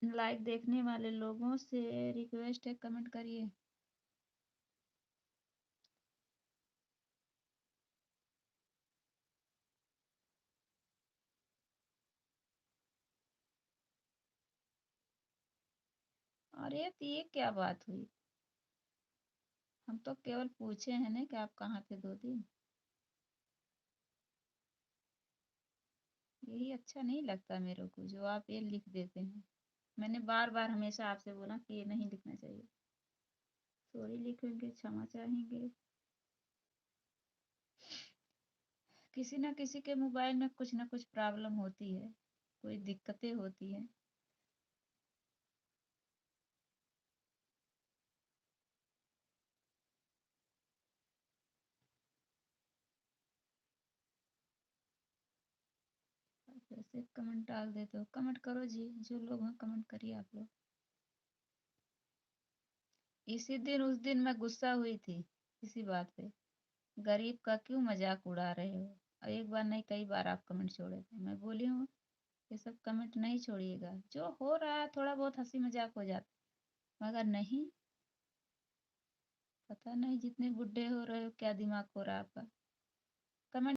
Live देखने वाले लोगों से रिक्वेस्ट है, कमेंट करिए। अरे तो ये क्या बात हुई? हम तो केवल पूछे हैं ना कि आप कहाँ थे 2 दिन। यही अच्छा नहीं लगता मेरे को जो आप ये लिख देते हैं। मैंने बार बार हमेशा आपसे बोला कि ये नहीं लिखना चाहिए। सॉरी लिखेंगे, क्षमा चाहेंगे। किसी ना किसी के मोबाइल में कुछ ना कुछ प्रॉब्लम होती है, कोई दिक्कतें होती हैं। जैसे कमेंट डाल देते हो, कमेंट करो जी, जो लोग हैं कमेंट करिए आप लोग। इसी दिन उस दिन मैं गुस्सा हुई थी इसी बात पे, गरीब का क्यों मजाक उड़ा रहे हो। और एक बार नहीं कई बार आप कमेंट छोड़े थे, मैं बोली हूँ ये सब कमेंट नहीं छोड़िएगा, जो हो रहा है थोड़ा बहुत हंसी मजाक हो जाता, मगर नहीं। पता नहीं जितने बुढ़े हो रहे हो क्या दिमाग हो रहा है आपका।